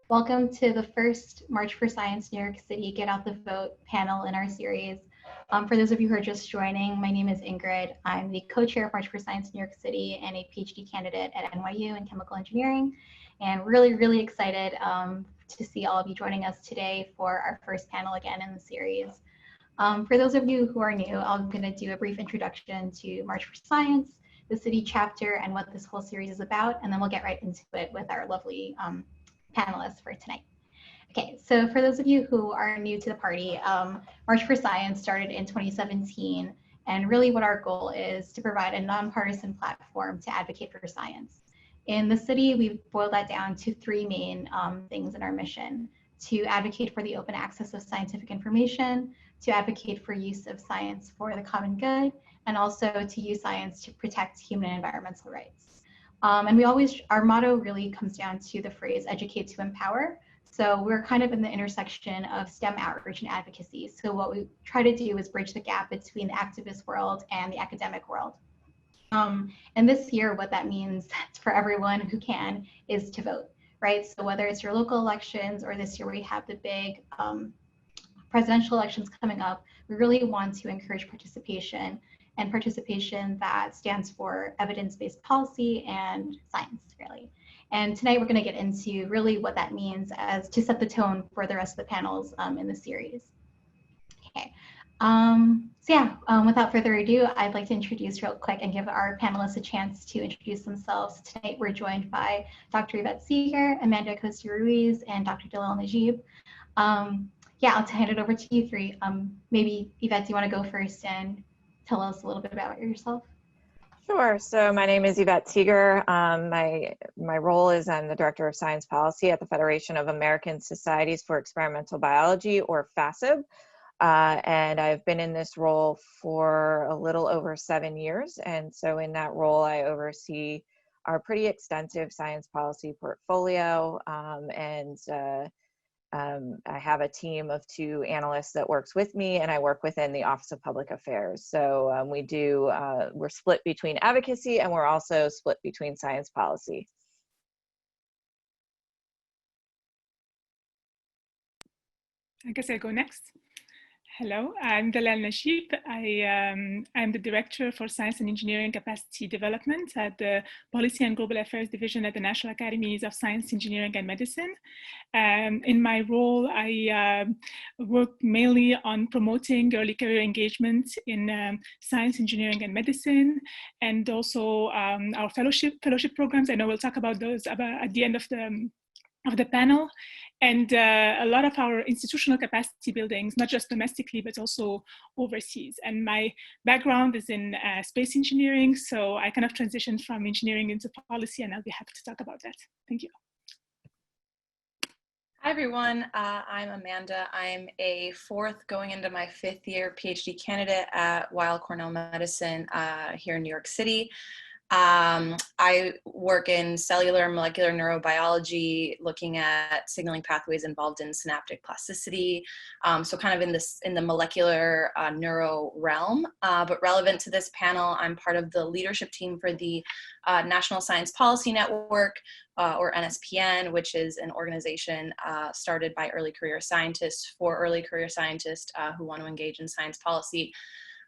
Welcome to the first March for Science New York City Get Out the Vote panel in our series. For those of you who are just joining, my name is Ingrid. I'm the co-chair of March for Science New York City and a PhD candidate at NYU in chemical engineering. And really excited to see all of you joining us today for our first panel again in the series. For those of you who are new, I'm going to do a brief introduction to March for Science, the city chapter, and what this whole series is about, and then we'll get right into it with our lovely panelists for tonight. Okay, so for those of you who are new to the party, March for Science started in 2017, and really what our goal is to provide a nonpartisan platform to advocate for science. In the city, we've boiled that down to three main things in our mission: to advocate for the open access of scientific information, to advocate for use of science for the common good, and also to use science to protect human and environmental rights. And our motto really comes down to the phrase educate to empower. So we're kind of in the intersection of STEM outreach and advocacy. So what we try to do is bridge the gap between the activist world and the academic world. And this year, what that means for everyone who can is to vote, right? So whether it's your local elections or this year we have the big presidential elections coming up, we really want to encourage participation, and participation that stands for evidence-based policy and science, really. And tonight we're going to get into really what that means as to set the tone for the rest of the panels in the series. Okay, without further ado, I'd like to introduce real quick and give our panelists a chance to introduce themselves. Tonight we're joined by Dr. Yvette Seeger, Amanda Acosta-Ruiz, and Dr. Dalal Najib. I'll hand it over to you three. Maybe Yvette, do you want to go first and tell us a little bit about yourself? Sure. So my name is Yvette Seeger. My role is I'm the Director of Science Policy at the Federation of American Societies for Experimental Biology, or FASEB. And I've been in this role for a little over 7 years. And so in that role, I oversee our pretty extensive science policy portfolio. I have a team of 2 analysts that works with me, and I work within the Office of Public Affairs. So we're split between advocacy, and we're also split between science policy. I guess I'll go next. Hello, I'm Dalal Najib. I'm the Director for Science and Engineering Capacity Development at the Policy and Global Affairs Division at the National Academies of Science, Engineering, and Medicine. In my role, I work mainly on promoting early career engagement in science, engineering, and medicine, and also our fellowship programs. I know we'll talk about those at the end of the panel. And a lot of our institutional capacity buildings, not just domestically, but also overseas. And my background is in space engineering, so I kind of transitioned from engineering into policy, and I'll be happy to talk about that. Thank you. Hi, everyone. I'm Amanda. I'm a 4th going into my 5th year PhD candidate at Weill Cornell Medicine here in New York City. I work in cellular and molecular neurobiology, looking at signaling pathways involved in synaptic plasticity. So kind of in the molecular neuro realm, but relevant to this panel, I'm part of the leadership team for the National Science Policy Network, or NSPN, which is an organization started by early career scientists for early career scientists who want to engage in science policy.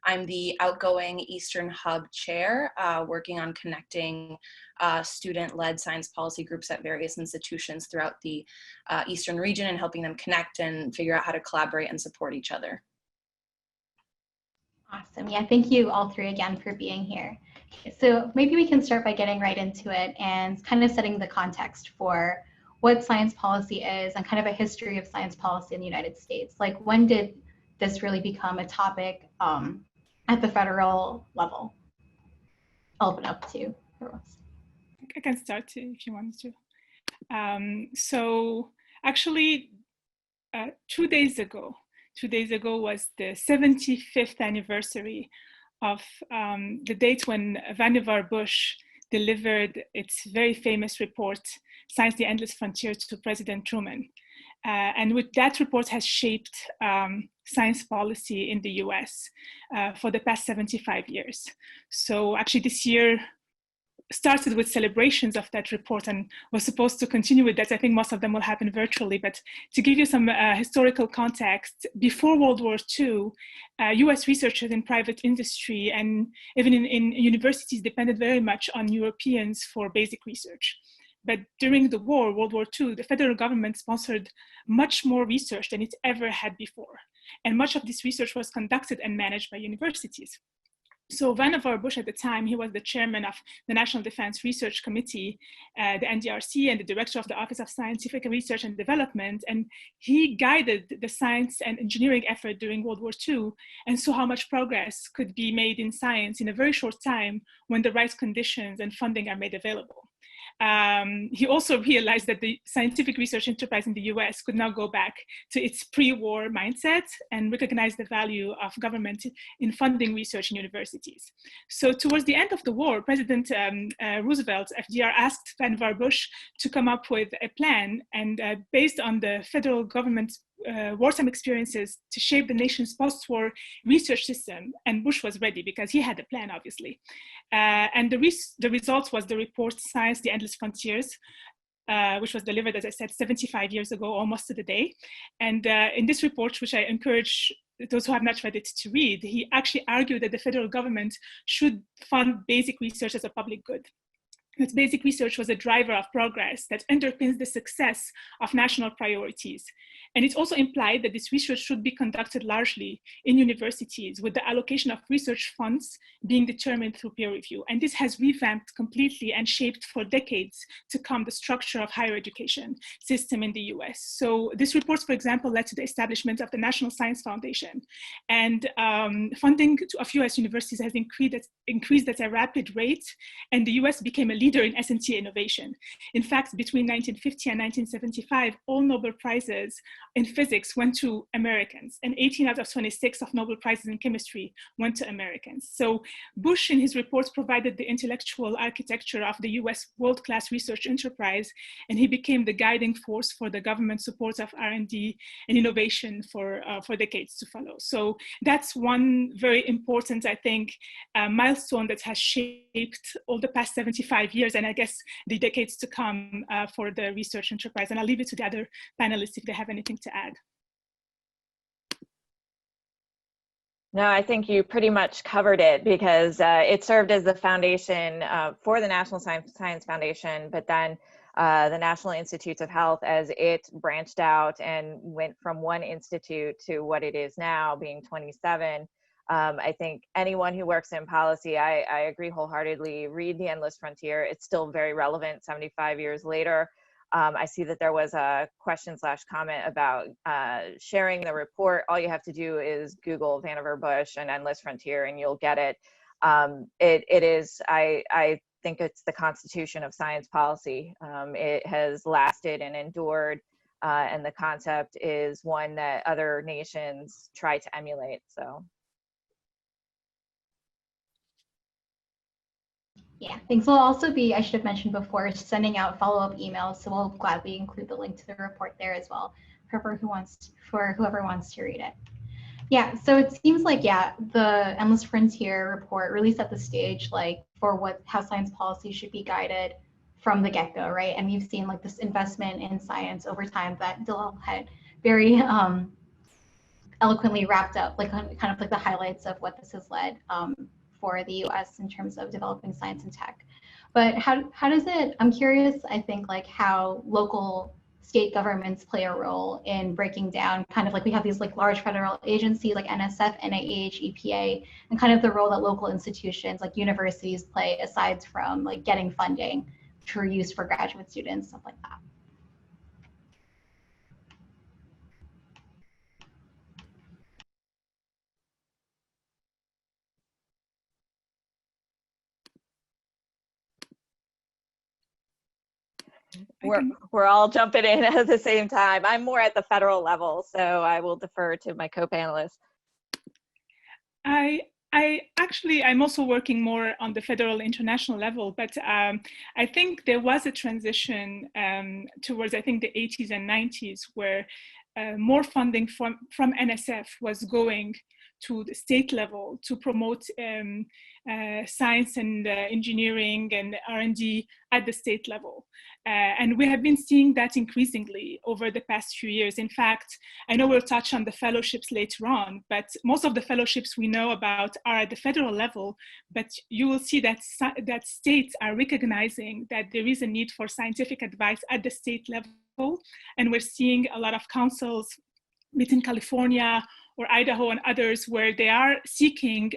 I'm the outgoing Eastern Hub chair, working on connecting student-led science policy groups at various institutions throughout the Eastern region and helping them connect and figure out how to collaborate and support each other. Awesome. Yeah, thank you all three again for being here. So maybe we can start by getting right into it and kind of setting the context for what science policy is and kind of a history of science policy in the United States. Like, when did this really become a topic at the federal level? I'll open up to everyone. I can start if you want to. So actually, 2 days ago was the 75th anniversary of the date when Vannevar Bush delivered its very famous report, Science: The Endless Frontier, to President Truman. And with that report has shaped science policy in the US for the past 75 years. So actually this year started with celebrations of that report and was supposed to continue with that. I think most of them will happen virtually, but to give you some historical context, before World War II, US researchers in private industry and even in universities depended very much on Europeans for basic research. But during the war, World War II, the federal government sponsored much more research than it ever had before. And much of this research was conducted and managed by universities. So Vannevar Bush at the time, he was the chairman of the National Defense Research Committee, the NDRC, and the director of the Office of Scientific Research and Development. And he guided the science and engineering effort during World War II and saw how much progress could be made in science in a very short time when the right conditions and funding are made available. He also realized that the scientific research enterprise in the US could now go back to its pre-war mindset and recognize the value of government in funding research in universities. So towards the end of the war, President Roosevelt, FDR, asked Vannevar Bush to come up with a plan, and based on the federal government's wartime experiences to shape the nation's post-war research system. And Bush was ready because he had a plan, obviously. And the result was the report Science, the Endless Frontiers, which was delivered, as I said, 75 years ago, almost to the day. And in this report, which I encourage those who have not read it to read, he actually argued that the federal government should fund basic research as a public good. That basic research was a driver of progress that underpins the success of national priorities. And it also implied that this research should be conducted largely in universities, with the allocation of research funds being determined through peer review. And this has revamped completely and shaped for decades to come the structure of higher education system in the US. So this report, for example, led to the establishment of the National Science Foundation. And funding of US universities has increased at a rapid rate, and the US became a leader in S&T innovation. In fact, between 1950 and 1975, all Nobel Prizes in physics went to Americans, and 18 out of 26 of Nobel Prizes in chemistry went to Americans. So Bush, in his report, provided the intellectual architecture of the US world-class research enterprise, and he became the guiding force for the government support of R&D and innovation for decades to follow. So that's one very important, I think, milestone that has shaped all the past 75 years, and I guess the decades to come for the research enterprise. And I'll leave it to the other panelists if they have anything to add. No, I think you pretty much covered it, because it served as the foundation for the National Science Foundation, but then the National Institutes of Health, as it branched out and went from one institute to what it is now, being 27. I think anyone who works in policy, I agree wholeheartedly, read The Endless Frontier. It's still very relevant 75 years later. I see that there was a question/comment about sharing the report. All you have to do is Google Vannevar Bush and Endless Frontier and you'll get it. It is, I think it's the constitution of science policy. It has lasted and endured, and the concept is one that other nations try to emulate, so. Yeah, thanks. We'll also be, I should have mentioned before, sending out follow-up emails, so we'll gladly include the link to the report there as well for whoever wants to read it. Yeah, so it seems like, yeah, the Endless Frontier report really set the stage like for how science policy should be guided from the get-go, right? And we've seen like this investment in science over time that Dalal had very eloquently wrapped up, like kind of like the highlights of what this has led for the US in terms of developing science and tech. But how does it, I'm curious, I think, like how local state governments play a role in breaking down, kind of like we have these like large federal agencies like NSF, NIH, EPA, and kind of the role that local institutions like universities play aside from like getting funding for use for graduate students, stuff like that. We're all jumping in at the same time. I'm more at the federal level, so I will defer to my co-panelists. I'm also working more on the federal international level, but I think there was a transition towards, I think, the 80s and 90s where more funding from NSF was going to the state level to promote science and engineering and R&D at the state level. And we have been seeing that increasingly over the past few years. In fact, I know we'll touch on the fellowships later on, but most of the fellowships we know about are at the federal level, but you will see that, that states are recognizing that there is a need for scientific advice at the state level. And we're seeing a lot of councils within California or Idaho and others where they are seeking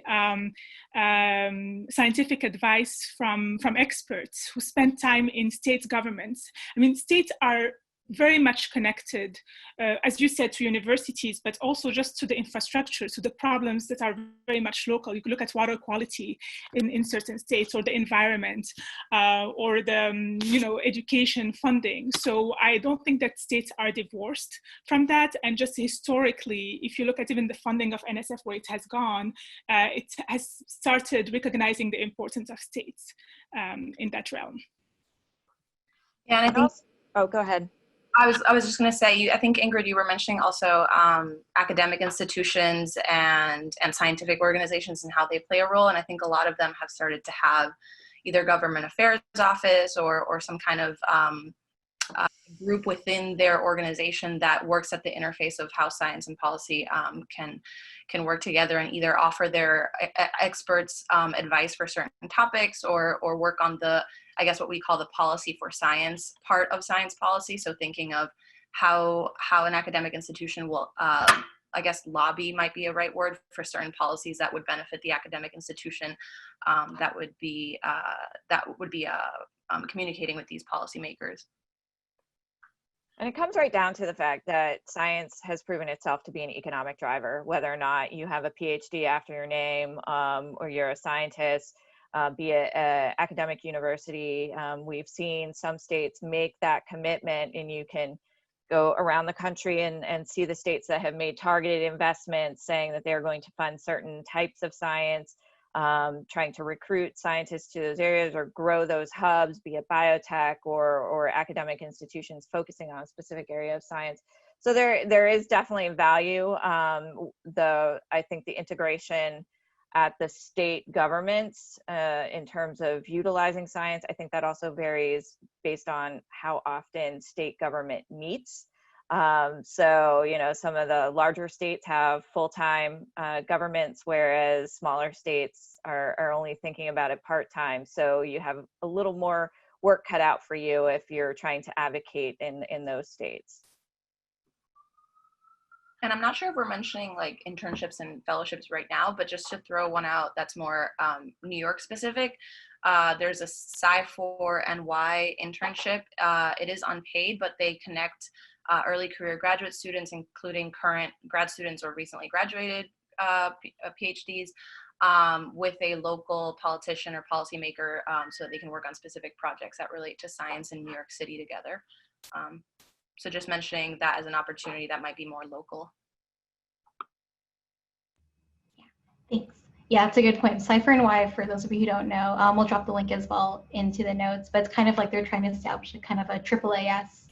scientific advice from experts who spend time in state governments. I mean, states are very much connected, as you said, to universities, but also just to the infrastructure, to the problems that are very much local. You can look at water quality in certain states, or the environment, or the education funding. So I don't think that states are divorced from that. And just historically, if you look at even the funding of NSF, where it has gone, it has started recognizing the importance of states in that realm. Yeah, and I think. Oh, go ahead. I was just going to say, I think, Ingrid, you were mentioning also academic institutions and scientific organizations and how they play a role. And I think a lot of them have started to have either government affairs office or some kind of group within their organization that works at the interface of how science and policy can work together and either offer their experts advice for certain topics or work on the, I guess, what we call the policy for science part of science policy. So thinking of how an academic institution will, I guess lobby might be a right word for certain policies that would benefit the academic institution, that would be communicating with these policymakers. And it comes right down to the fact that science has proven itself to be an economic driver, whether or not you have a PhD after your name or you're a scientist, be it an academic university. We've seen some states make that commitment, and you can go around the country and see the states that have made targeted investments saying that they're going to fund certain types of science, trying to recruit scientists to those areas or grow those hubs, be it biotech or academic institutions focusing on a specific area of science. So there is definitely value. I think the integration at the state governments in terms of utilizing science, I think that also varies based on how often state government meets. So, some of the larger states have full-time governments, whereas smaller states are only thinking about it part-time. So you have a little more work cut out for you if you're trying to advocate in those states. And I'm not sure if we're mentioning like internships and fellowships right now, but just to throw one out that's more New York specific, there's a Sci NY internship. It is unpaid, but they connect early career graduate students, including current grad students or recently graduated PhDs, with a local politician or policymaker so that they can work on specific projects that relate to science in New York City together. So just mentioning that as an opportunity that might be more local. Yeah, thanks. Yeah, it's a good point. Sci NY, for those of you who don't know, we'll drop the link as well into the notes, but it's kind of like they're trying to establish a kind of a AAAS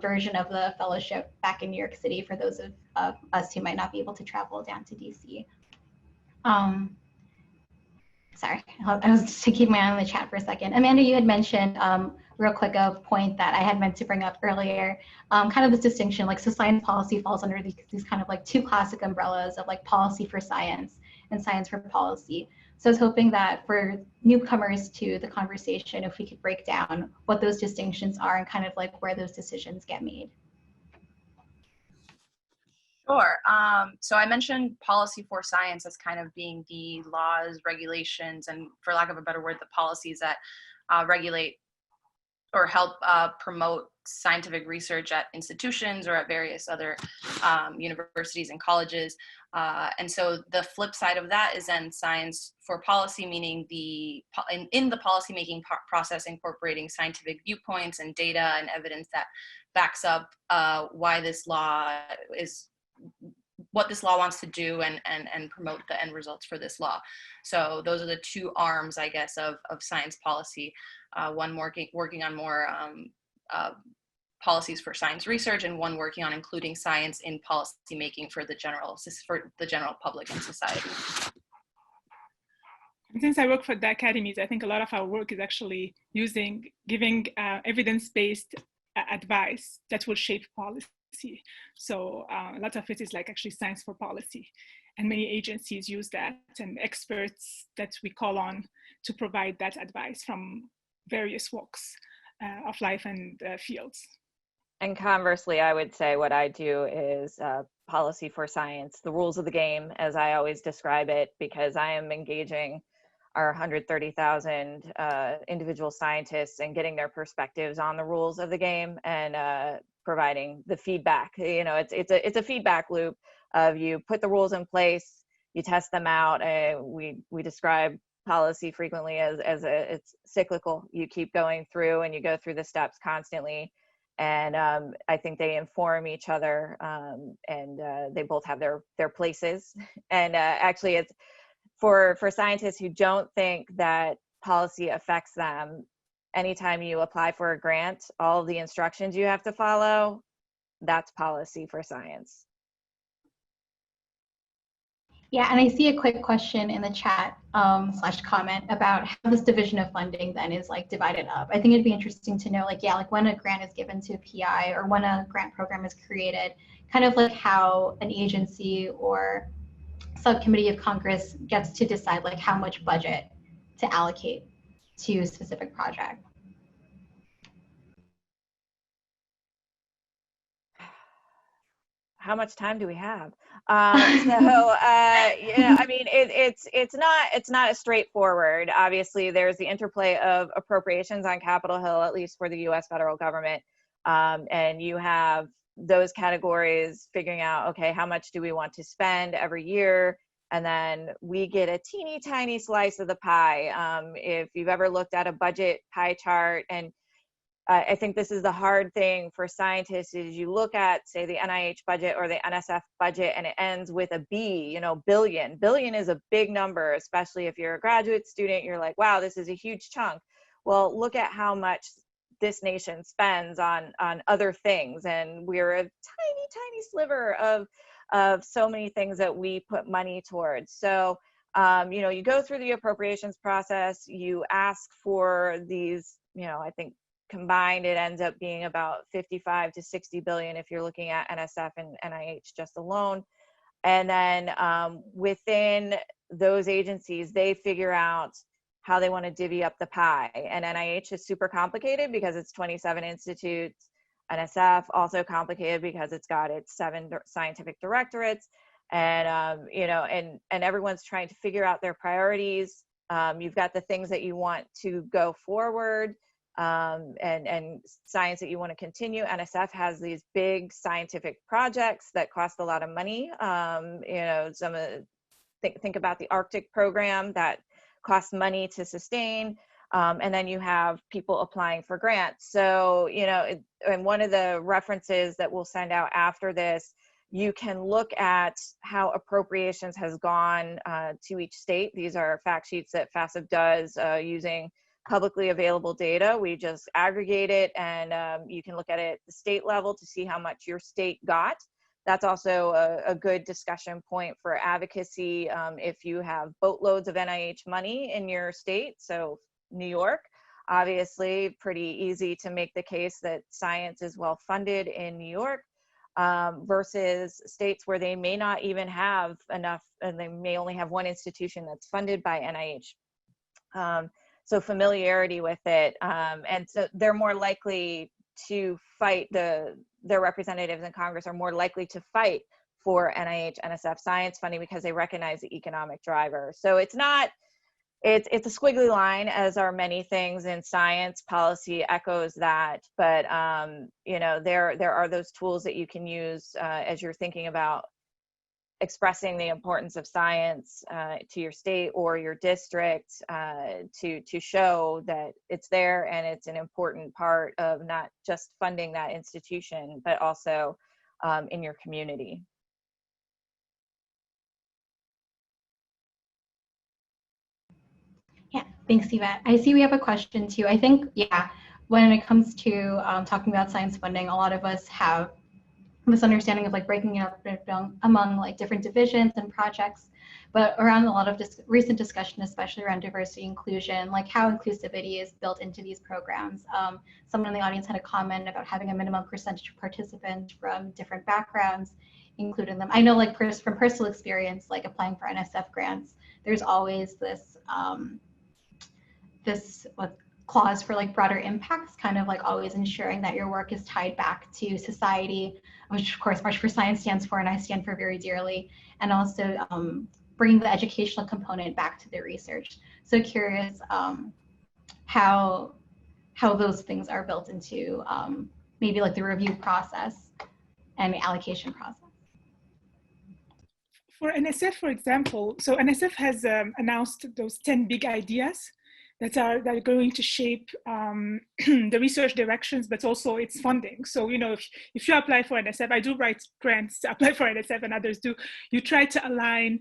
version of the fellowship back in New York City for those of us who might not be able to travel down to DC. Sorry, I was just to keep my eye on the chat for a second. Amanda, you had mentioned real quick a point that I had meant to bring up earlier, kind of this distinction, like so science policy falls under these kind of like two classic umbrellas of like policy for science and science for policy. So I was hoping that for newcomers to the conversation, if we could break down what those distinctions are and kind of like where those decisions get made. Sure. So I mentioned policy for science as kind of being the laws, regulations, and for lack of a better word, the policies that regulate or help promote scientific research at institutions or at various other universities and colleges. And so the flip side of that is then science for policy, meaning in the policymaking process, incorporating scientific viewpoints and data and evidence that backs up why this law is, what this law wants to do and promote the end results for this law. So those are the two arms, I guess, of science policy. One working on more policies for science research and one working on including science in policy making for the general public and society. Since I work for the Academies, I think a lot of our work is actually giving evidence-based advice that will shape policy. So a lot of it is like actually science for policy. And many agencies use that, and experts that we call on to provide that advice from various walks of life and fields. And conversely, I would say what I do is policy for science, the rules of the game, as I always describe it, because I am engaging our 130,000 individual scientists and getting their perspectives on the rules of the game and providing the feedback. You know, it's a feedback loop of you put the rules in place, you test them out. We describe policy frequently as it's cyclical. You keep going through and you go through the steps constantly. And I think they inform each other, and they both have their places. And actually, it's for scientists who don't think that policy affects them. Anytime you apply for a grant, all of the instructions you have to follow, that's policy for science. Yeah, and I see a quick question in the chat / comment about how this division of funding then is like divided up. I think it'd be interesting to know, like, yeah, like when a grant is given to a PI or when a grant program is created, kind of like how an agency or subcommittee of Congress gets to decide like how much budget to allocate to a specific project. How much time do we have? Yeah, I mean, it's not as straightforward. Obviously, there's the interplay of appropriations on Capitol Hill, at least for the U.S. federal government, and you have those categories figuring out, okay, how much do we want to spend every year? And then we get a teeny tiny slice of the pie. If you've ever looked at a budget pie chart, and I think this is the hard thing for scientists, is you look at, say, the NIH budget or the NSF budget, and it ends with a B, you know, billion. Billion is a big number, especially if you're a graduate student. You're like, wow, this is a huge chunk. Well, look at how much this nation spends on other things, and we're a tiny, tiny sliver of so many things that we put money towards. So, you know, you go through the appropriations process, you ask for these, you know, I think combined it ends up being about 55 to 60 billion if you're looking at NSF and NIH just alone. And then within those agencies, they figure out how they want to divvy up the pie. And NIH is super complicated because it's 27 institutes. NSF also complicated because it's got its 7 scientific directorates, and you know, and everyone's trying to figure out their priorities. You've got the things that you want to go forward, and science that you want to continue. NSF has these big scientific projects that cost a lot of money. You know, think about the Arctic program that costs money to sustain. And then you have people applying for grants. So, you know, and one of the references that we'll send out after this, you can look at how appropriations has gone to each state. These are fact sheets that FASB does using publicly available data. We just aggregate it, and you can look at it at the state level to see how much your state got. That's also a good discussion point for advocacy if you have boatloads of NIH money in your state. So New York, obviously pretty easy to make the case that science is well funded in New York versus states where they may not even have enough, and they may only have one institution that's funded by NIH. So familiarity with it, and so they're more likely to fight, their representatives in Congress are more likely to fight for NIH, NSF science funding because they recognize the economic driver. So it's not, it's a squiggly line, as are many things in science. Policy echoes that, but you know, there are those tools that you can use as you're thinking about expressing the importance of science to your state or your district to show that it's there and it's an important part of not just funding that institution, but also in your community. Yeah, thanks, Yvette. I see we have a question too. I think, yeah, when it comes to talking about science funding, a lot of us have misunderstanding of like breaking it up among like different divisions and projects, but around a lot of recent discussion, especially around diversity inclusion, like how inclusivity is built into these programs. Someone in the audience had a comment about having a minimum percentage of participants from different backgrounds, including them. I know like from personal experience, like applying for NSF grants, there's always this clause for like broader impacts, kind of like always ensuring that your work is tied back to society, which of course March for Science stands for and I stand for very dearly, and also bringing the educational component back to the research. So curious how those things are built into maybe like the review process and the allocation process. For NSF, for example, so NSF has announced those 10 big ideas that are going to shape the research directions, but also its funding. So, you know, if you apply for NSF, I do write grants to apply for NSF and others do, you try to align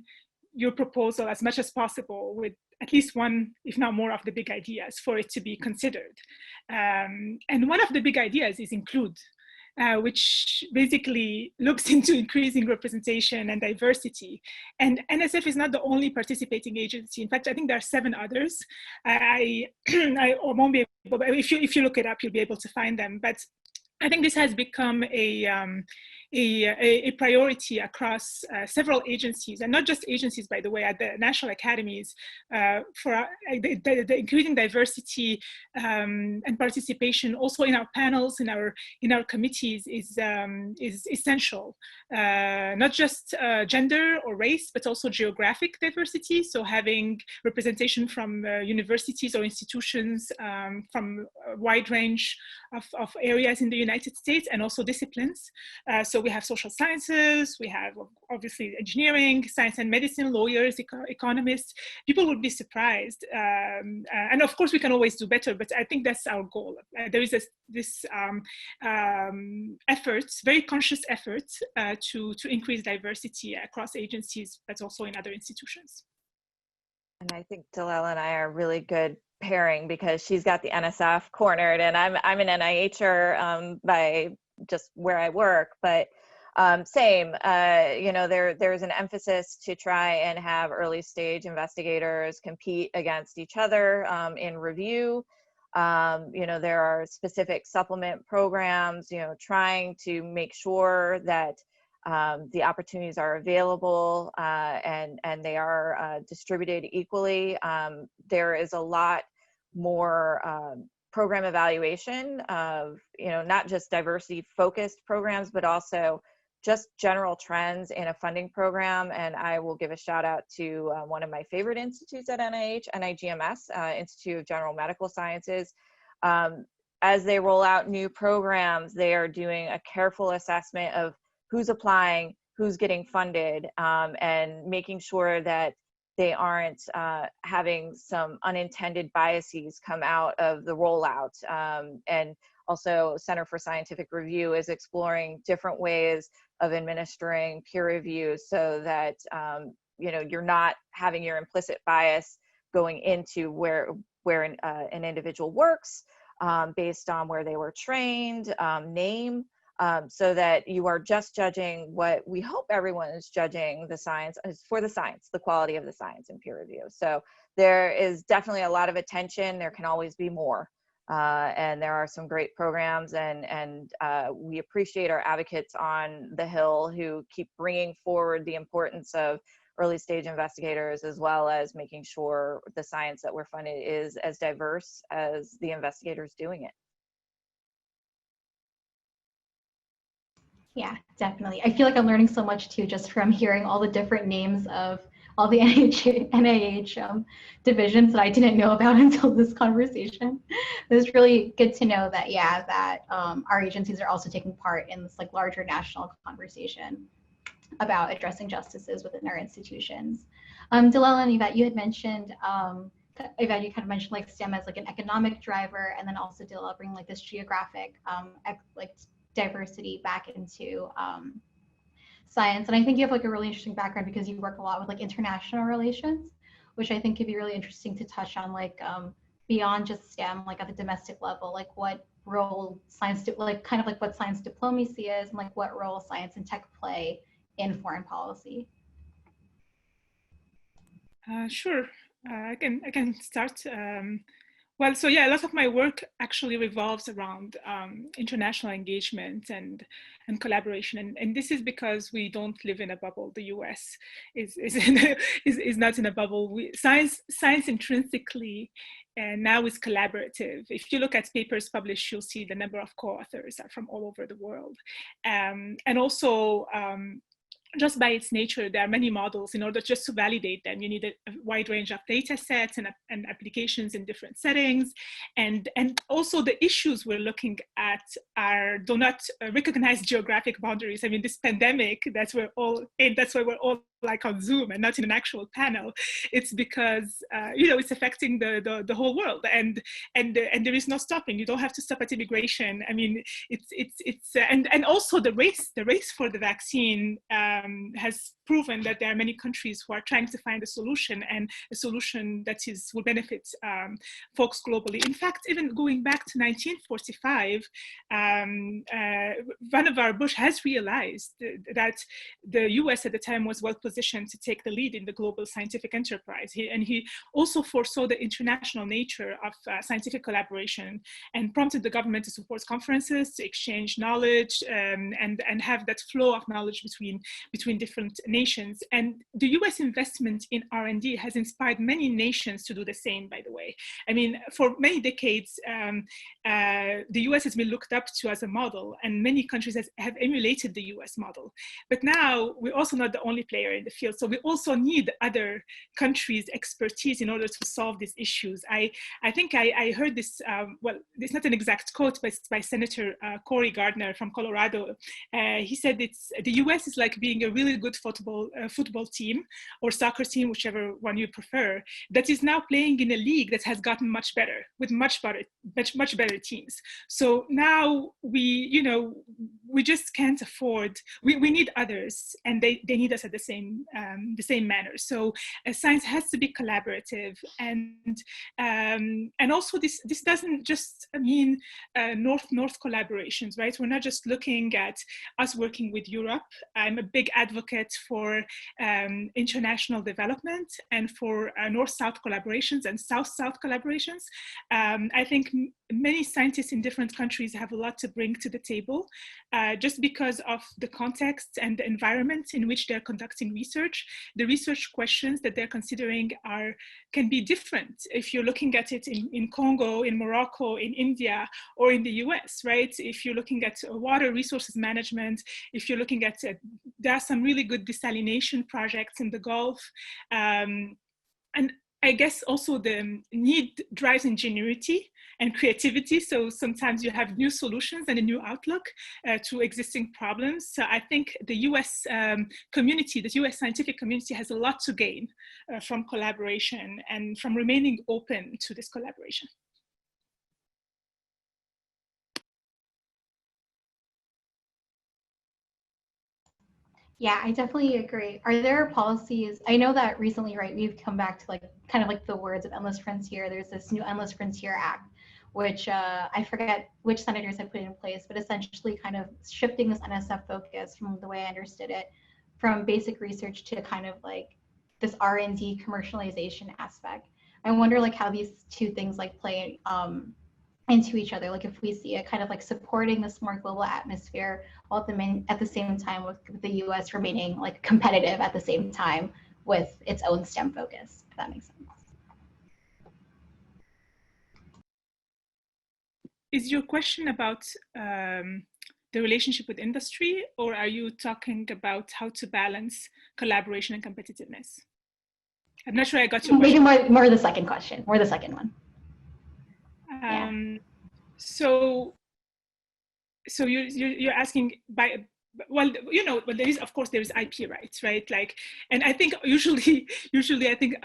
your proposal as much as possible with at least one, if not more, of the big ideas for it to be considered. And one of the big ideas is include, which basically looks into increasing representation and diversity. And NSF is not the only participating agency. In fact, I think there are 7 others. I won't be able, if you look it up, you'll be able to find them. But I think this has become a priority across several agencies, and not just agencies, by the way, at the national academies, for the increasing diversity and participation also in our panels, in our committees is essential. Not just gender or race, but also geographic diversity. So having representation from universities or institutions from a wide range of areas in the United States, and also disciplines. So we have social sciences, we have obviously engineering, science and medicine, lawyers, economists. People would be surprised. And of course we can always do better, but I think that's our goal. There is this efforts, very conscious efforts to increase diversity across agencies, but also in other institutions. And I think Dalal and I are really good pairing because she's got the NSF cornered and I'm an NIHer by just where I work, but same, you know, there's an emphasis to try and have early stage investigators compete against each other in review. You know, there are specific supplement programs, you know, trying to make sure that the opportunities are available and they are distributed equally. There is a lot more program evaluation of, you know, not just diversity focused programs, but also just general trends in a funding program. And I will give a shout out to one of my favorite institutes at NIH, NIGMS, Institute of General Medical Sciences. As they roll out new programs, they are doing a careful assessment of who's applying, who's getting funded, and making sure that they aren't having some unintended biases come out of the rollout. And also Center for Scientific Review is exploring different ways of administering peer review so that you know, you're not having your implicit bias going into where an individual works based on where they were trained, name, so that you are just judging what we hope everyone is judging the science for the science, the quality of the science in peer review. So there is definitely a lot of attention. There can always be more. And there are some great programs, and we appreciate our advocates on the Hill who keep bringing forward the importance of early stage investigators, as well as making sure the science that we're funding is as diverse as the investigators doing it. Yeah, definitely. I feel like I'm learning so much too, just from hearing all the different names of all the NIH divisions that I didn't know about until this conversation. It was really good to know that, yeah, that our agencies are also taking part in this like larger national conversation about addressing justices within our institutions. Dalal and Yvette, you had mentioned, Yvette, you kind of mentioned like STEM as like an economic driver, and then also Dalal bringing like this geographic like diversity back into science. And I think you have like a really interesting background because you work a lot with like international relations, which I think could be really interesting to touch on, like beyond just STEM, like at the domestic level, like what role science, like kind of like what science diplomacy is, and like what role science and tech play in foreign policy? Sure, I can start. Well, so yeah, a lot of my work actually revolves around international engagement and collaboration, and this is because we don't live in a bubble. The U.S. is not in a bubble. Science intrinsically now is collaborative. If you look at papers published, you'll see the number of co-authors are from all over the world, and also. Just by its nature, there are many models. In order just to validate them, you need a wide range of data sets and applications in different settings. And also the issues we're looking at do not recognize geographic boundaries. I mean, this pandemic, that's why we're all like on Zoom and not in an actual panel. It's because, it's affecting the whole world, and there is no stopping. You don't have to stop at immigration. I mean, and also the race for the vaccine has proven that there are many countries who are trying to find a solution, and a solution that will benefit folks globally. In fact, even going back to 1945, Vannevar Bush has realized that the US at the time was well positioned to take the lead in the global scientific enterprise. He also foresaw the international nature of scientific collaboration and prompted the government to support conferences, to exchange knowledge, and have that flow of knowledge between different nations. And the US investment in R&D has inspired many nations to do the same, by the way. I mean, for many decades, the US has been looked up to as a model, and many countries have emulated the US model. But now we're also not the only player in the field. So we also need other countries' expertise in order to solve these issues. I think I heard this, well, it's not an exact quote, but it's by Senator Cory Gardner from Colorado. He said the US is like being a really good football team or soccer team, whichever one you prefer, that is now playing in a league that has gotten much better, with much better teams. So now we just can't afford, we need others, and they need us at the same manner. So science has to be collaborative, and also this doesn't just mean north collaborations, right? We're not just looking at us working with Europe. I'm a big advocate for international development and for north-south collaborations and south-south collaborations. I think many scientists in different countries have a lot to bring to the table, just because of the context and the environment in which they're conducting research. The research questions that they're considering can be different if you're looking at it in Congo, in Morocco, in India, or in the US, right? If you're looking at water resources management, if you're looking at, there are some really good desalination projects in the Gulf. And I guess also the need drives ingenuity and creativity. So sometimes you have new solutions and a new outlook to existing problems. So I think the US community, the US scientific community, has a lot to gain from collaboration and from remaining open to this collaboration. Yeah, I definitely agree. Are there policies? I know that recently, right, we've come back to like kind of like the words of Endless Frontier. There's this new Endless Frontier Act, which I forget which senators have put in place, but essentially kind of shifting this NSF focus, from the way I understood it, from basic research to kind of like this R&D commercialization aspect. I wonder like how these two things like play into each other, like if we see it kind of like supporting this more global atmosphere while at the same time with the US remaining like competitive at the same time with its own STEM focus, if that makes sense. Is your question about the relationship with industry, or are you talking about how to balance collaboration and competitiveness? I'm not sure I got your question. Maybe more the second question, more the second one. So you're asking well, but there is, of course, there is IP rights, right? Like, and I think usually I think,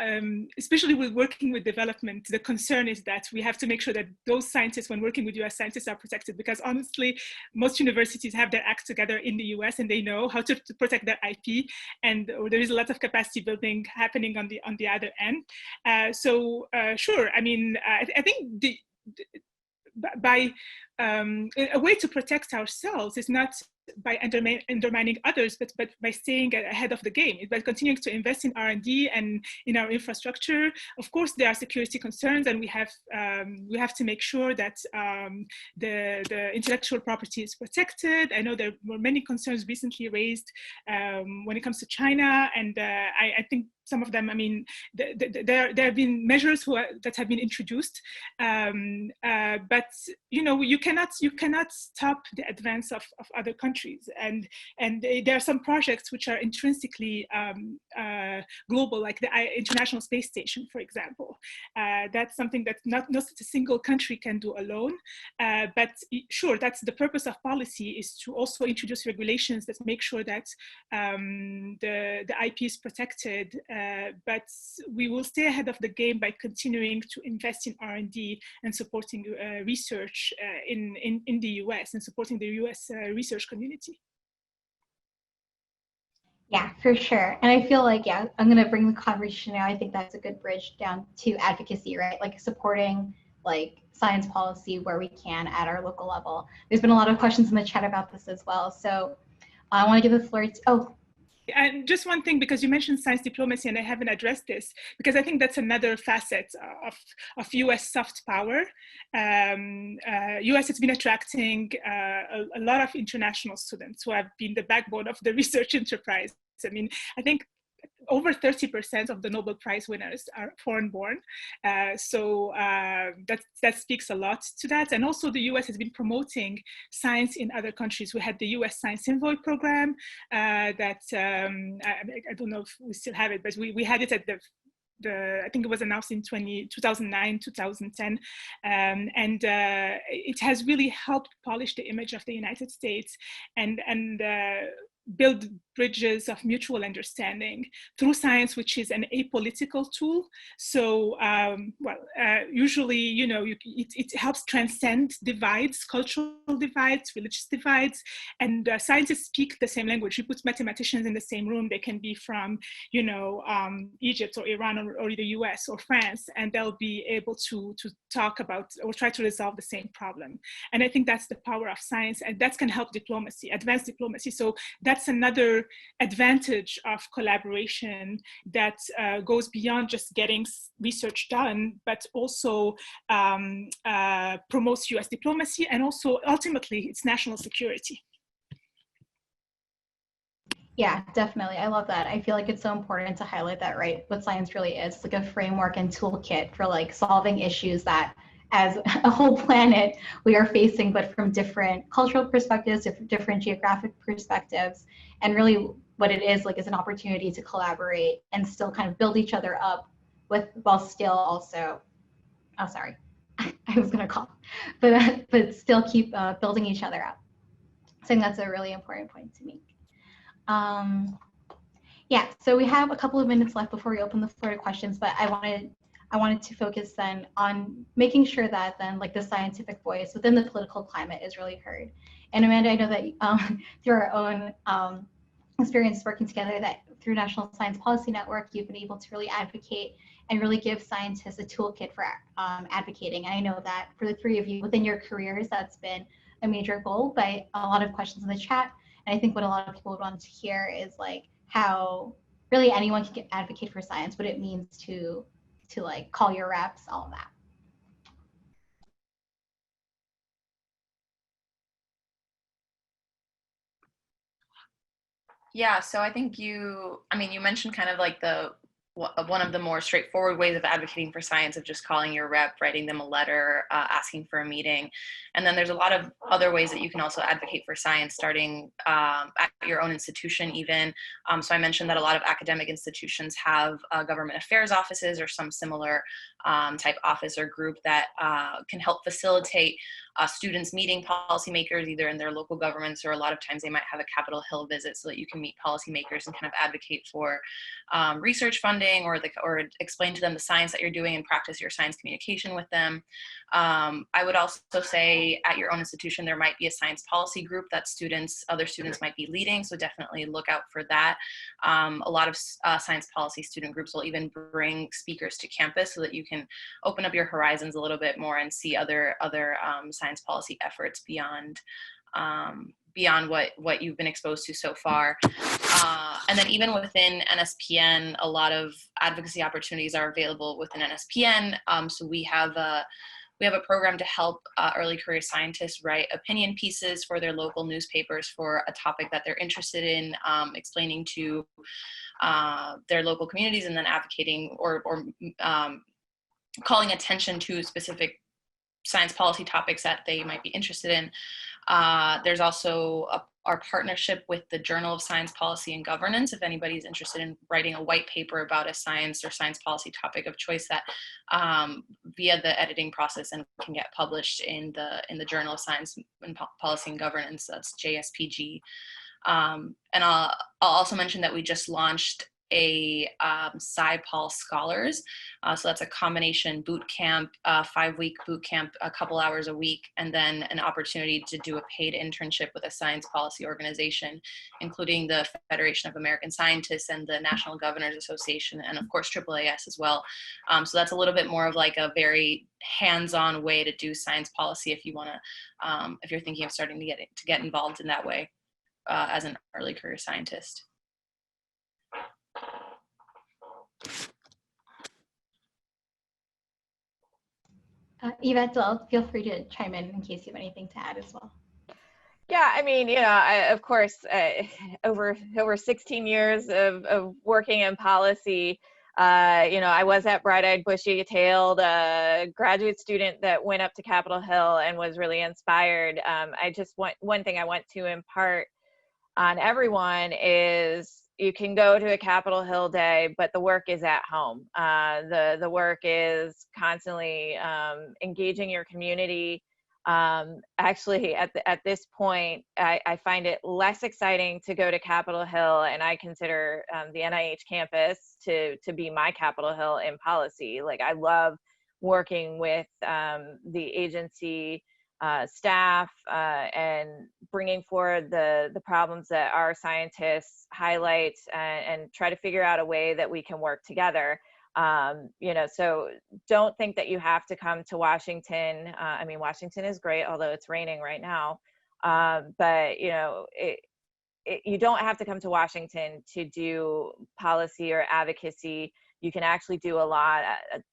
especially with working with development, the concern is that we have to make sure that those scientists, when working with US scientists, are protected, because honestly, most universities have their act together in the US and they know how to protect their IP, and there is a lot of capacity building happening on the other end. Sure, I mean, I think by a way to protect ourselves is not by undermining others, but by staying ahead of the game, by continuing to invest in R&D and in our infrastructure. Of course, there are security concerns, and we have to make sure that the intellectual property is protected. I know there were many concerns recently raised when it comes to China, and I think some of them, I mean, there have been measures that have been introduced, but you cannot stop the advance of other countries, and there are some projects which are intrinsically global, like the International Space Station, for example. That's something that not a single country can do alone, but sure, that's the purpose of policy, is to also introduce regulations that make sure that the IP is protected. But we will stay ahead of the game by continuing to invest in R&D and supporting research in the US and supporting the US research community. Yeah, for sure. And I feel like, yeah, I'm going to bring the conversation now. I think that's a good bridge down to advocacy, right? Like supporting like science policy where we can at our local level. There's been a lot of questions in the chat about this as well. So I want to give the floor to, And just one thing, because you mentioned science diplomacy, and I haven't addressed this, because I think that's another facet of US soft power. US has been attracting a lot of international students who have been the backbone of the research enterprise. I mean, I think over 30% of the Nobel Prize winners are foreign-born. That speaks a lot to that. And also the US has been promoting science in other countries. We had the US Science Invoice program I don't know if we still have it, but we had it at I think it was announced in 2009, 2010. It has really helped polish the image of the United States and build bridges of mutual understanding through science, which is an apolitical tool. So, usually, it helps transcend divides, cultural divides, religious divides, and scientists speak the same language. You put mathematicians in the same room, they can be from, Egypt or Iran or the US or France, and they'll be able to talk about or try to resolve the same problem. And I think that's the power of science, and that can help diplomacy, advanced diplomacy. So that's another advantage of collaboration that goes beyond just getting research done, but also promotes US diplomacy and also ultimately its national security. Yeah, definitely. I love that. I feel like it's so important to highlight that, right? What science really is. It's like a framework and toolkit for like solving issues that as a whole planet we are facing, but from different cultural perspectives, different geographic perspectives. And really what it is like is an opportunity to collaborate and still kind of build each other up while still also, oh, sorry, I was gonna call, but still keep building each other up. I think that's a really important point to make. Yeah, so we have a couple of minutes left before we open the floor to questions, but I wanted to focus then on making sure that then like the scientific voice within the political climate is really heard. And Amanda, I know that through our own experience working together, that through National Science Policy Network, you've been able to really advocate and really give scientists a toolkit for advocating. And I know that for the three of you within your careers, that's been a major goal, but a lot of questions in the chat. And I think what a lot of people would want to hear is like how really anyone can advocate for science, what it means to like call your reps, all of that. Yeah, so I think you mentioned kind of like one of the more straightforward ways of advocating for science of just calling your rep, writing them a letter, asking for a meeting. And then there's a lot of other ways that you can also advocate for science, starting at your own institution even. So I mentioned that a lot of academic institutions have government affairs offices or some similar type office or group that can help facilitate students meeting policymakers either in their local governments, or a lot of times they might have a Capitol Hill visit so that you can meet policymakers and kind of advocate for research funding, or explain to them the science that you're doing and practice your science communication with them. I would also say at your own institution, there might be a science policy group that other students might be leading. So definitely look out for that. A lot of science policy student groups will even bring speakers to campus so that you can open up your horizons a little bit more and see other science policy efforts beyond what you've been exposed to so far. And then even within NSPN, a lot of advocacy opportunities are available within NSPN. So we have a program to help early career scientists write opinion pieces for their local newspapers for a topic that they're interested in, explaining to their local communities, and then advocating or calling attention to specific science policy topics that they might be interested in. There's also our partnership with the Journal of Science Policy and Governance. If anybody's interested in writing a white paper about a science or science policy topic of choice, that via the editing process and can get published in the Journal of Science and Policy and Governance, that's JSPG. And I'll also mention that we just launched a SciPol Scholars. So that's a combination boot camp, 5-week boot camp, a couple hours a week, and then an opportunity to do a paid internship with a science policy organization, including the Federation of American Scientists and the National Governors Association, and of course AAAS as well. So that's a little bit more of like a very hands-on way to do science policy if you want to, if you're thinking of starting to get involved in that way as an early career scientist. Yvette, feel free to chime in case you have anything to add as well. Yeah, I mean, of course, over 16 years of working in policy, I was that bright-eyed, bushy-tailed graduate student that went up to Capitol Hill and was really inspired. One thing I want to impart on everyone is you can go to a Capitol Hill day, but the work is at home. The work is constantly engaging your community. Actually, at this point, I find it less exciting to go to Capitol Hill, and I consider the NIH campus to be my Capitol Hill in policy. Like, I love working with the agency staff and bringing forward the problems that our scientists highlight and try to figure out a way that we can work together. So don't think that you have to come to Washington. I mean, Washington is great, although it's raining right now. But you don't have to come to Washington to do policy or advocacy. You can actually do a lot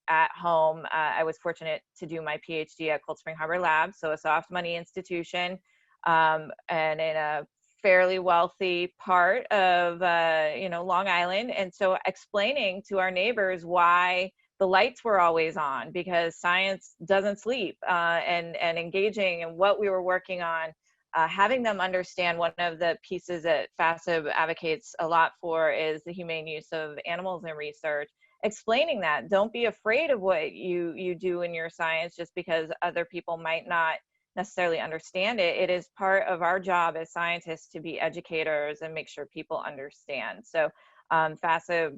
at home. I was fortunate to do my PhD at Cold Spring Harbor Lab, so a soft money institution, and in a fairly wealthy part of Long Island. And so explaining to our neighbors why the lights were always on, because science doesn't sleep, and engaging in what we were working on, having them understand. One of the pieces that FASB advocates a lot for is the humane use of animals in research. Explaining that, don't be afraid of what you do in your science just because other people might not necessarily understand it. It is part of our job as scientists to be educators and make sure people understand. So FASB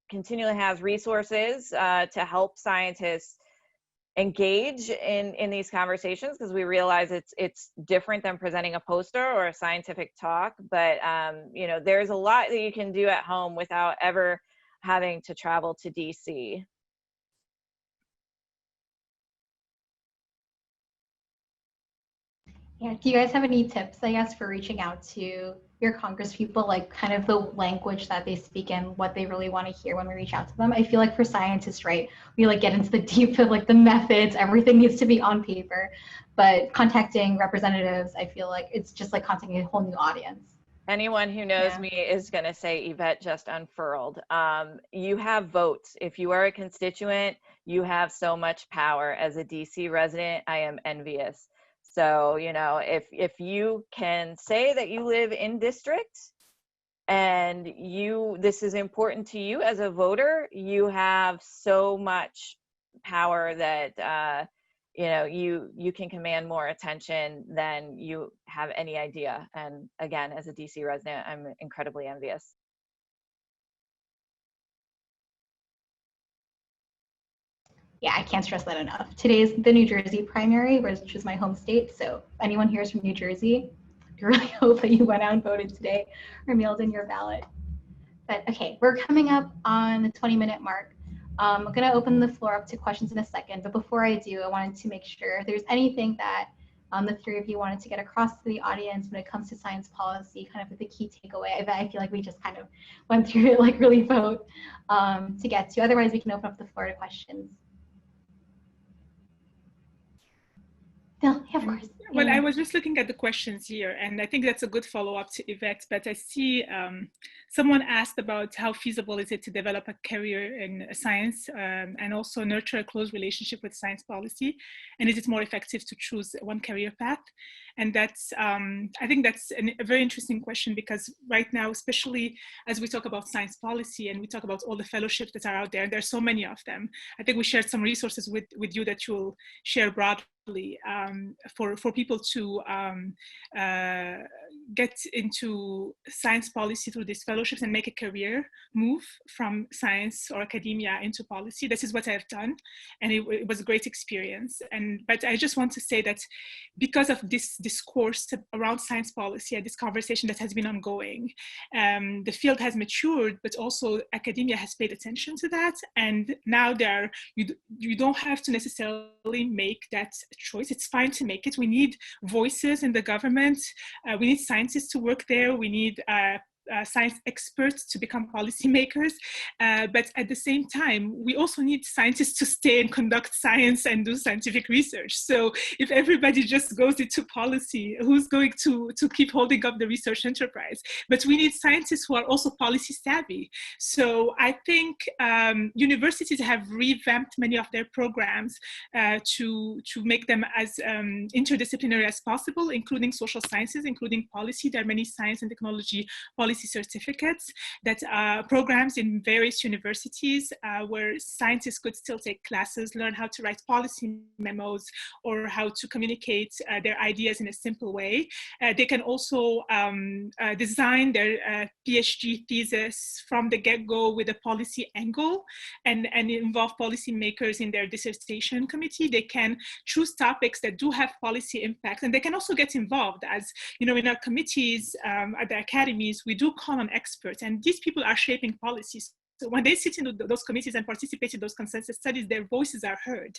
continually has resources to help scientists engage in these conversations, because we realize it's different than presenting a poster or a scientific talk, but there's a lot that you can do at home without ever having to travel to DC. Yeah, do you guys have any tips, I guess, for reaching out to your Congress people, like kind of the language that they speak and what they really want to hear when we reach out to them? I feel like for scientists, right, we like get into the deep of like the methods, everything needs to be on paper, but contacting representatives, I feel like it's just like contacting a whole new audience. Anyone who knows me is going to say Yvette just unfurled. You have votes. If you are a constituent, you have so much power. As a DC resident, I am envious. So, if you can say that you live in district and this is important to you as a voter, you have so much power that you know, you can command more attention than you have any idea. And again, as a DC resident, I'm incredibly envious. Yeah, I can't stress that enough. Today's the New Jersey primary, which is my home state. So if anyone here is from New Jersey, I really hope that you went out and voted today or mailed in your ballot. But okay, we're coming up on the 20-minute mark. I'm going to open the floor up to questions in a second. But before I do, I wanted to make sure if there's anything that the three of you wanted to get across to the audience when it comes to science policy, kind of the key takeaway. I feel like we just kind of went through it like really vote to get to. Otherwise, we can open up the floor to questions. Yeah, of course. Well, I was just looking at the questions here, and I think that's a good follow-up to Yvette, but I see someone asked about how feasible is it to develop a career in science and also nurture a close relationship with science policy, and is it more effective to choose one career path? And that's, I think that's a very interesting question, because right now, especially as we talk about science policy and we talk about all the fellowships that are out there, and there's so many of them. I think we shared some resources with you that you'll share broadly for people to get into science policy through these fellowships and make a career move from science or academia into policy. This is what I've done, and it was a great experience. But I just want to say that because of this discourse around science policy and this conversation that has been ongoing, the field has matured, but also academia has paid attention to that. And now you don't have to necessarily make that choice. It's fine to make it. We need voices in the government. We need scientists to work there. We need science experts to become policymakers. But at the same time, we also need scientists to stay and conduct science and do scientific research. So if everybody just goes into policy, who's going to keep holding up the research enterprise? But we need scientists who are also policy savvy. So I think universities have revamped many of their programs to make them as interdisciplinary as possible, including social sciences, including policy. There are many science and technology policy certificates that programs in various universities where scientists could still take classes, learn how to write policy memos or how to communicate their ideas in a simple way. They can also design their PhD thesis from the get-go with a policy angle and involve policymakers in their dissertation committee. They can choose topics that do have policy impact, and they can also get involved. As you know, in our committees at the academies, we do call on experts, and these people are shaping policies. So when they sit in those committees and participate in those consensus studies, their voices are heard.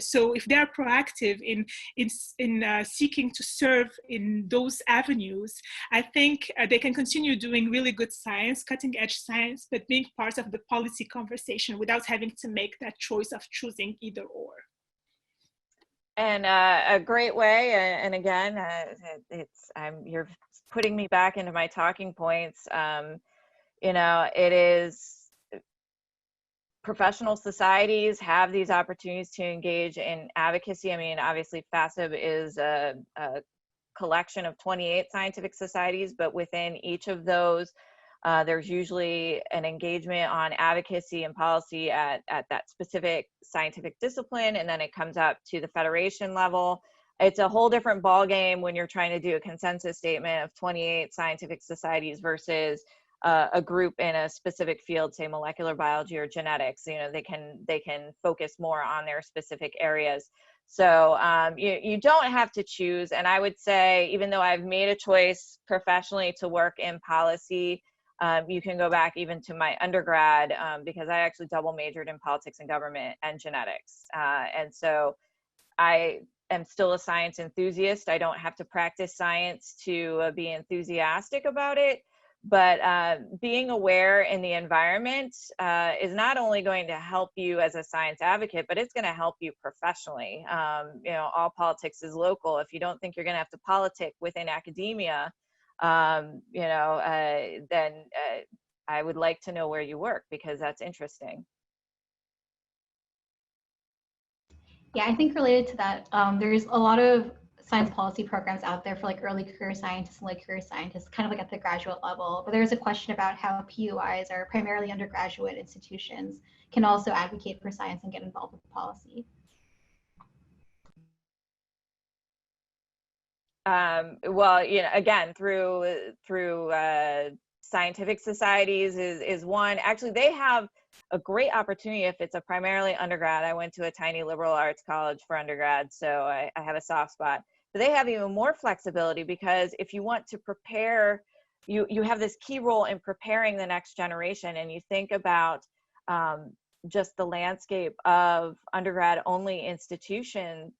So if they are proactive in seeking to serve in those avenues, I think they can continue doing really good science, cutting edge science, but being part of the policy conversation without having to make that choice of choosing either or. And a great way, and again, you're putting me back into my talking points. You know, it is, professional societies have these opportunities to engage in advocacy. I mean, obviously FASB is a collection of 28 scientific societies, but within each of those, there's usually an engagement on advocacy and policy at that specific scientific discipline, and then it comes up to the federation level. It's a whole different ballgame when you're trying to do a consensus statement of 28 scientific societies versus a group in a specific field, say molecular biology or genetics. You know, they can focus more on their specific areas. So you don't have to choose. And I would say, even though I've made a choice professionally to work in policy, you can go back even to my undergrad, because I actually double majored in politics and government and genetics. And so I am still a science enthusiast. I don't have to practice science to be enthusiastic about it. But being aware in the environment is not only going to help you as a science advocate, but it's going to help you professionally. You know, all politics is local. If you don't think you're going to have to politic within academia, you know, then I would like to know where you work, because that's interesting. Yeah, I think related to that, there's a lot of science policy programs out there for like early career scientists and late career scientists, kind of like at the graduate level. But there's a question about how PUIs, are primarily undergraduate institutions, can also advocate for science and get involved with policy. Well, you know, again, through scientific societies is one. Actually, they have a great opportunity if it's a primarily undergrad. I went to a tiny liberal arts college for undergrad, so I have a soft spot. But they have even more flexibility, because if you want to prepare, you have this key role in preparing the next generation, and you think about just the landscape of undergrad-only institutions.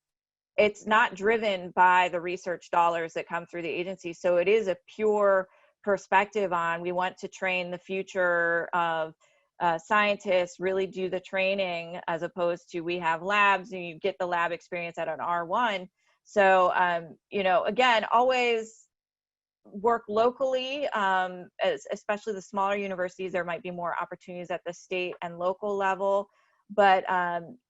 It's not driven by the research dollars that come through the agency. So it is a pure perspective on, we want to train the future of scientists, really do the training, as opposed to we have labs and you get the lab experience at an R1. So, you know, again, always work locally, especially the smaller universities. There might be more opportunities at the state and local level. But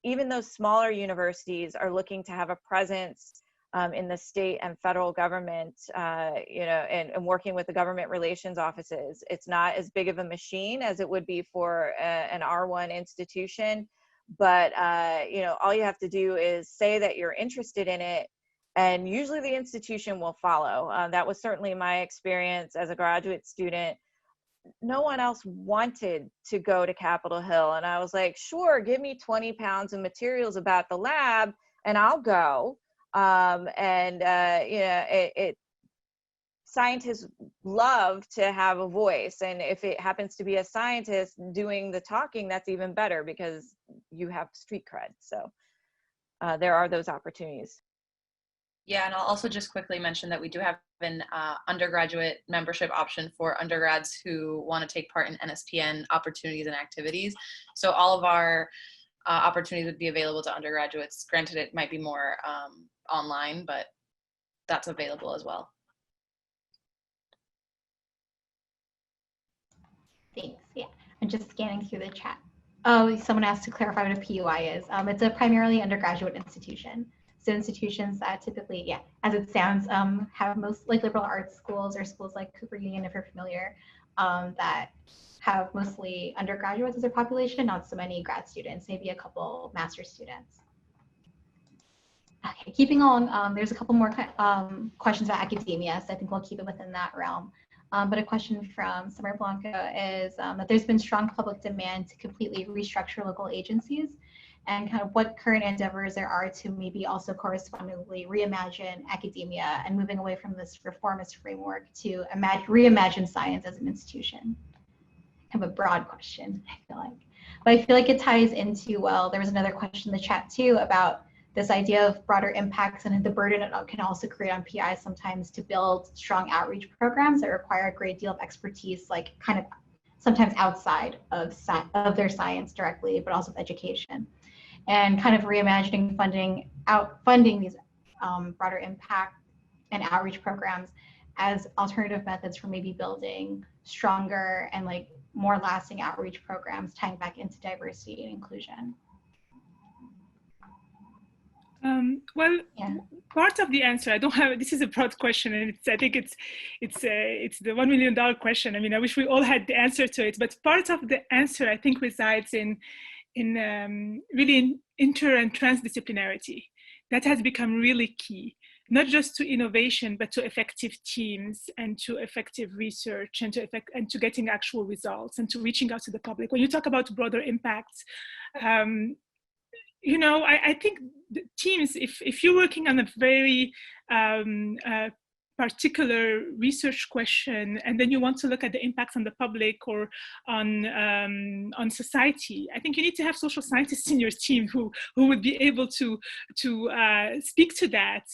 even those smaller universities are looking to have a presence in the state and federal government, you know, and working with the government relations offices. It's not as big of a machine as it would be for an R1 institution, but you know, all you have to do is say that you're interested in it, and usually the institution will follow. That was certainly my experience as a graduate student. No one else wanted to go to Capitol Hill, and I was like, sure, give me 20 pounds of materials about the lab and I'll go. You know, scientists love to have a voice, and if it happens to be a scientist doing the talking, that's even better, because you have street cred. So there are those opportunities. Yeah, and I'll also just quickly mention that we do have an undergraduate membership option for undergrads who want to take part in NSPN opportunities and activities. So all of our opportunities would be available to undergraduates. Granted, it might be more online, but that's available as well. Thanks. Yeah, I'm just scanning through the chat. Oh, someone asked to clarify what a PUI is. It's a primarily undergraduate institution. So institutions that typically, yeah, as it sounds, have most like liberal arts schools or schools like Cooper Union, if you're familiar, that have mostly undergraduates as their population, not so many grad students, maybe a couple master's students. Okay, keeping on, there's a couple more questions about academia, so I think we'll keep it within that realm. But a question from Summer Blanco is that there's been strong public demand to completely restructure local agencies, and kind of what current endeavors there are to maybe also correspondingly reimagine academia and moving away from this reformist framework to reimagine science as an institution. Kind of a broad question, I feel like. But I feel like it ties into, well, there was another question in the chat too about this idea of broader impacts and the burden it can also create on PIs sometimes to build strong outreach programs that require a great deal of expertise, like kind of sometimes outside of their science directly, but also education. And kind of reimagining funding these broader impact and outreach programs as alternative methods for maybe building stronger and like more lasting outreach programs tying back into diversity and inclusion. Well, yeah. Part of the answer, I don't have, this is a broad question, and I think it's the $1 million question. I mean, I wish we all had the answer to it, but part of the answer I think resides in really inter and transdisciplinarity. That has become really key, not just to innovation, but to effective teams and to effective research and to getting actual results and to reaching out to the public. When you talk about broader impacts, you know, I think the teams, if you're working on a very particular research question, and then you want to look at the impacts on the public or on society, I think you need to have social scientists in your team who would be able to speak to that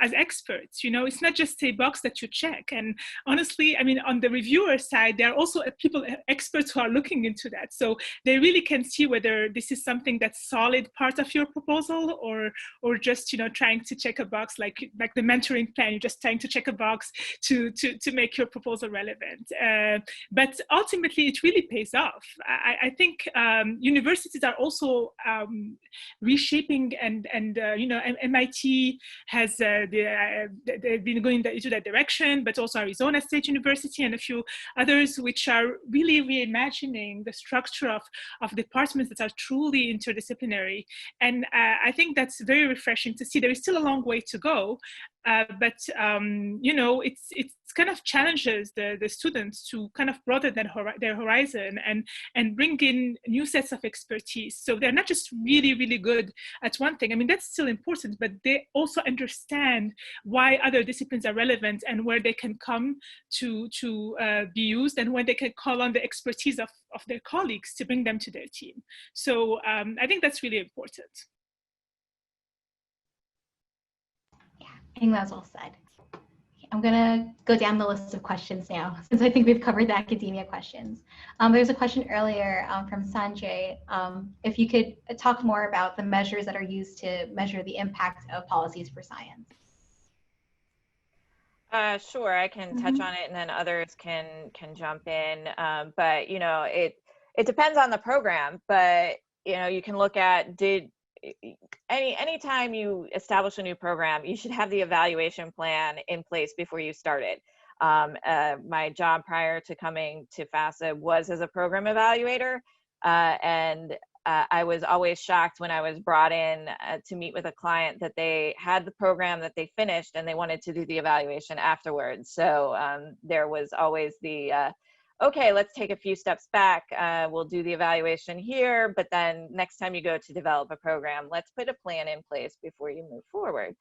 as experts. You know, it's not just a box that you check. And honestly, I mean, on the reviewer side, there are also experts who are looking into that, so they really can see whether this is something that's solid part of your proposal or just, you know, trying to check a box like the mentoring plan you just just trying to check a box to make your proposal relevant. But ultimately, it really pays off. I think universities are also reshaping, and MIT has they've been going into that direction, but also Arizona State University and a few others, which are really reimagining the structure of departments that are truly interdisciplinary. And I think that's very refreshing to see. There is still a long way to go, but it's kind of challenges the students to kind of broaden their horizon and bring in new sets of expertise. So they're not just really, really good at one thing. I mean, that's still important, but they also understand why other disciplines are relevant and where they can come to be used, and when they can call on the expertise of their colleagues to bring them to their team. So I think that's really important. I think that's well said. I'm gonna go down the list of questions now, since I think we've covered the academia questions. There's a question earlier from Sanjay. If you could talk more about the measures that are used to measure the impact of policies for science. Sure, I can touch on it, and then others can jump in. But it depends on the program. But you can look at anytime you establish a new program, you should have the evaluation plan in place before you start it. My job prior to coming to FASA was as a program evaluator, and I was always shocked when I was brought in to meet with a client that they had the program that they finished and they wanted to do the evaluation afterwards. So there was always the okay, let's take a few steps back. We'll do the evaluation here, but then next time you go to develop a program, let's put a plan in place before you move forward.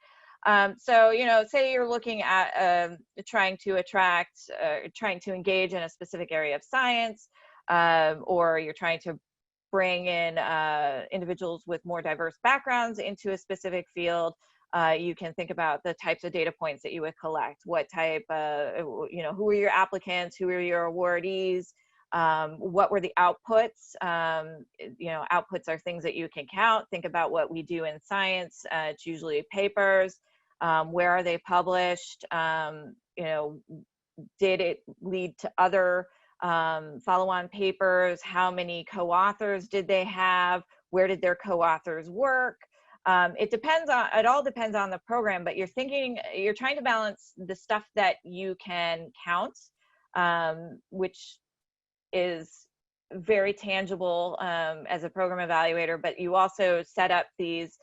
So, say you're looking at trying to engage in a specific area of science, or you're trying to bring in individuals with more diverse backgrounds into a specific field. You can think about the types of data points that you would collect. What type, who are your applicants? Who are your awardees? What were the outputs? Outputs are things that you can count. Think about what we do in science. It's usually papers. Where are they published? Did it lead to other follow-on papers? How many co-authors did they have? Where did their co-authors work? It all depends on the program, but you're trying to balance the stuff that you can count, which is very tangible as a program evaluator, but you also set up these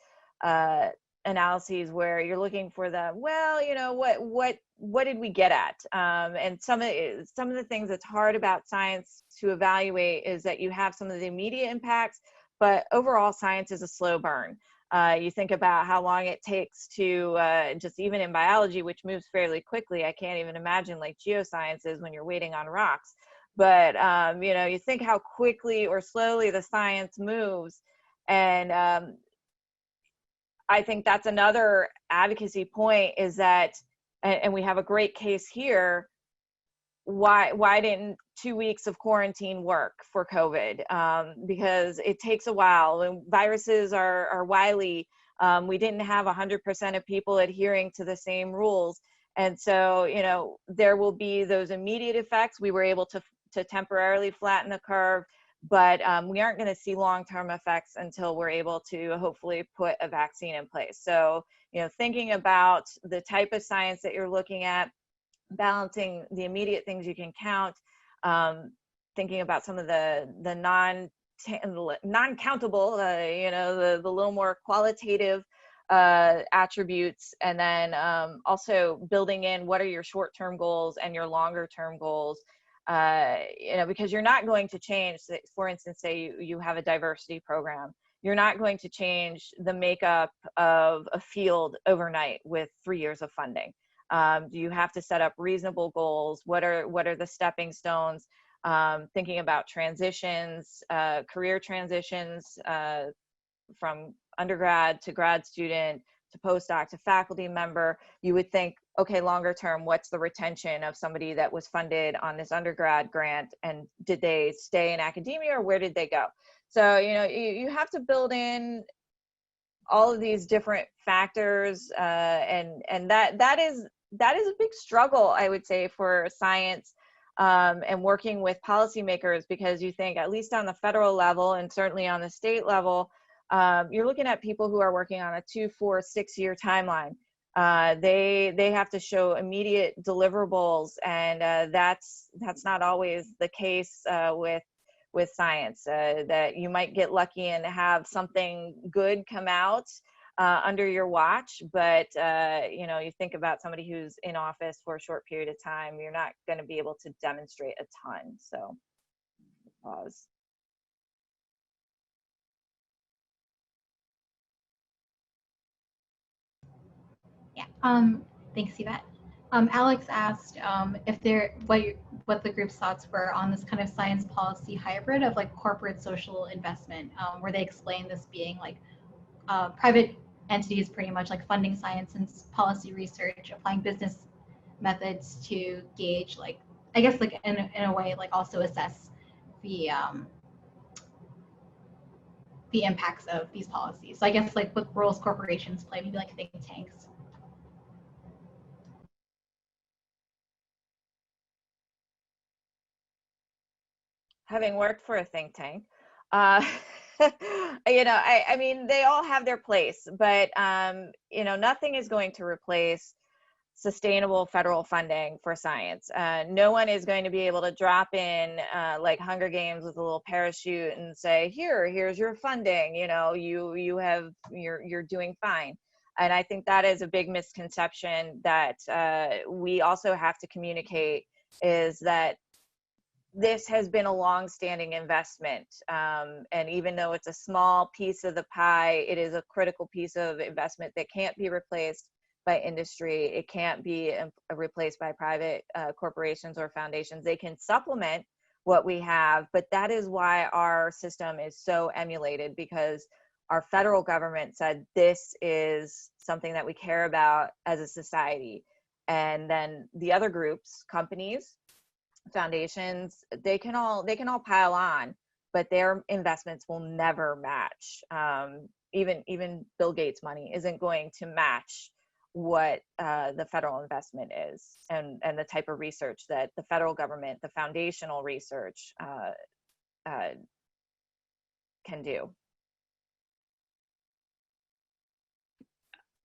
analyses where you're looking for what did we get at? And some of the things that's hard about science to evaluate is that you have some of the immediate impacts, but overall science is a slow burn. You think about how long it takes to, just even in biology, which moves fairly quickly. I can't even imagine like geosciences when you're waiting on rocks. But, you think how quickly or slowly the science moves. And I think that's another advocacy point is that, and we have a great case here, why didn't 2 weeks of quarantine work for COVID? Because it takes a while, and viruses are wily. We didn't have 100% of people adhering to the same rules. And so, there will be those immediate effects. We were able to temporarily flatten the curve, but we aren't going to see long-term effects until we're able to hopefully put a vaccine in place. So, thinking about the type of science that you're looking at, balancing the immediate things you can count, thinking about some of the non-countable, the little more qualitative attributes, and then also building in what are your short-term goals and your longer-term goals, because you're not going to change, for instance, say you have a diversity program. You're not going to change the makeup of a field overnight with 3 years of funding. You have to set up reasonable goals. What are the stepping stones? Thinking about transitions, career transitions from undergrad to grad student to postdoc to faculty member. You would think, okay, longer term, what's the retention of somebody that was funded on this undergrad grant, and did they stay in academia or where did they go? So, you have to build in all of these different factors, and that is that is a big struggle, I would say, for science and working with policymakers, because you think, at least on the federal level and certainly on the state level, you're looking at people who are working on a 2, 4, 6-year timeline. They have to show immediate deliverables, and that's not always the case with science. That you might get lucky and have something good come out under your watch, but you know, you think about somebody who's in office for a short period of time, you're not going to be able to demonstrate a ton. So pause. Yeah. Thanks, Yvette. Alex asked what the group's thoughts were on this kind of science policy hybrid of like corporate social investment, where they explain this being like private entities pretty much like funding science and policy research, applying business methods to gauge, like, I guess, like in a way, like also assess the impacts of these policies. So I guess like what roles corporations play, maybe like think tanks. Having worked for a think tank, you know, I mean, they all have their place, but you know, nothing is going to replace sustainable federal funding for science. No one is going to be able to drop in like Hunger Games with a little parachute and say, here's your funding, you know, you're doing fine. And I think that is a big misconception that we also have to communicate, is that this has been a long-standing investment, and even though it's a small piece of the pie, it is a critical piece of investment that can't be replaced by industry. It can't be replaced by private corporations or foundations. They can supplement what we have, but that is why our system is so emulated, because our federal government said this is something that we care about as a society. And then the other groups, companies, foundations, they can all pile on, but their investments will never match. Even Bill Gates' money isn't going to match what the federal investment is, and the type of research that the federal government, the foundational research, can do.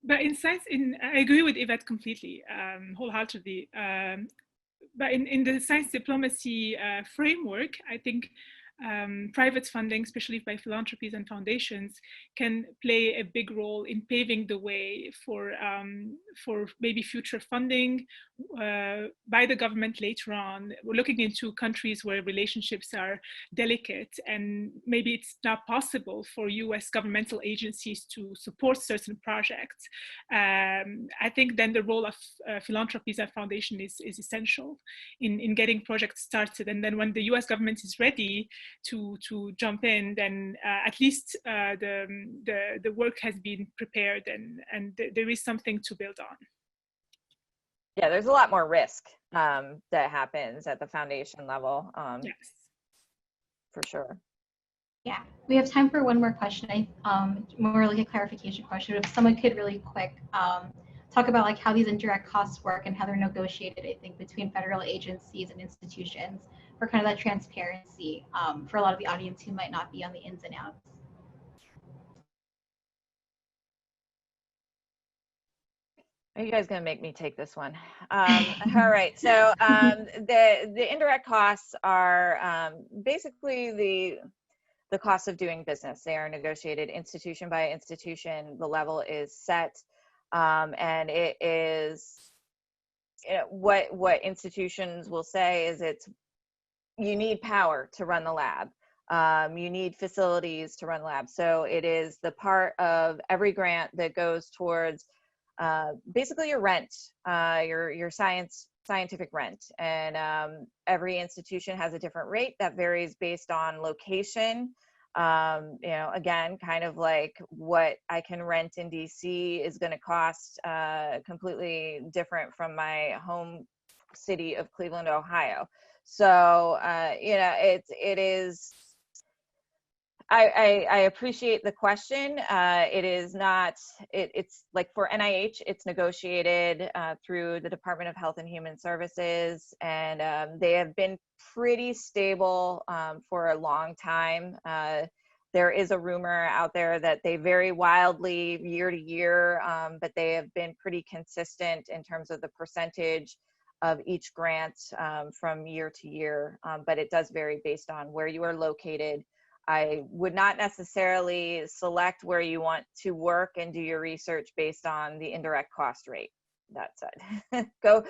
But in science, I agree with Yvette completely, wholeheartedly. But in the science diplomacy framework, I think private funding, especially by philanthropies and foundations, can play a big role in paving the way for maybe future funding by the government later on. We're looking into countries where relationships are delicate, and maybe it's not possible for US governmental agencies to support certain projects. I think then the role of philanthropies and foundation is essential in getting projects started. And then when the US government is ready to jump in, then at least the work has been prepared, and there is something to build on. Yeah, there's a lot more risk that happens at the foundation level. Yes, for sure. Yeah, we have time for one more question. More like a clarification question. If someone could really quick talk about like how these indirect costs work and how they're negotiated, I think, between federal agencies and institutions, for kind of that transparency for a lot of the audience who might not be on the ins and outs. Are you guys going to make me take this one? All right. So the indirect costs are basically the cost of doing business. They are negotiated institution by institution. The level is set, and it is, you know, what institutions will say is you need power to run the lab. You need facilities to run the lab. So it is the part of every grant that goes towards basically your rent, your scientific rent. And every institution has a different rate that varies based on location. You know, again, kind of like what I can rent in DC is going to cost completely different from my home city of Cleveland, Ohio. So, you know, it is, I appreciate the question. It is not, it's like for NIH, it's negotiated through the Department of Health and Human Services, and they have been pretty stable for a long time. There is a rumor out there that they vary wildly year to year, but they have been pretty consistent in terms of the percentage of each grant from year to year, but it does vary based on where you are located. I would not necessarily select where you want to work and do your research based on the indirect cost rate. That said, go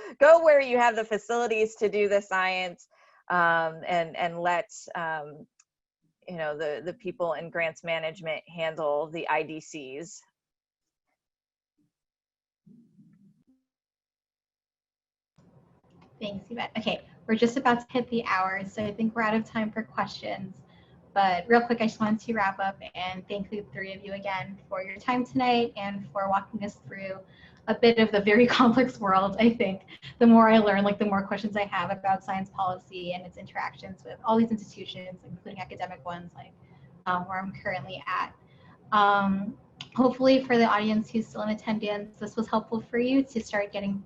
where you have the facilities to do the science, and let you know, the people in grants management handle the IDCs. Thanks, Yvette. Okay, we're just about to hit the hour, so I think we're out of time for questions. But real quick, I just wanted to wrap up and thank the three of you again for your time tonight and for walking us through a bit of the very complex world. I think the more I learn, like the more questions I have about science policy and its interactions with all these institutions, including academic ones, like where I'm currently at. Hopefully for the audience who's still in attendance, this was helpful for you to start getting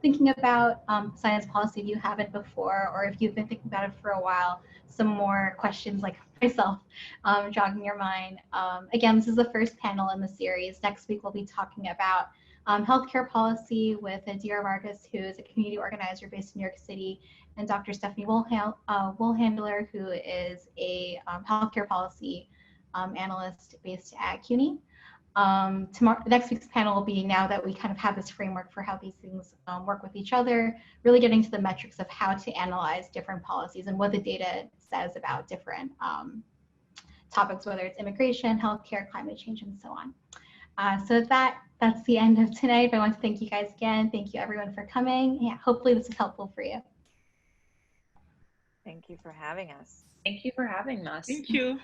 thinking about science policy if you haven't before, or if you've been thinking about it for a while, some more questions like myself jogging your mind. Again, this is the first panel in the series. Next week, we'll be talking about healthcare policy with Adira Vargas, who is a community organizer based in New York City, and Dr. Stephanie Woolhandler, who is a healthcare policy analyst based at CUNY. Next week's panel will be, now that we kind of have this framework for how these things work with each other, really getting to the metrics of how to analyze different policies and what the data says about different topics, whether it's immigration, healthcare, climate change, and so on. So that's the end of tonight. I want to thank you guys again. Thank you everyone for coming. Yeah, hopefully this is helpful for you. Thank you for having us. Thank you for having us. Thank you.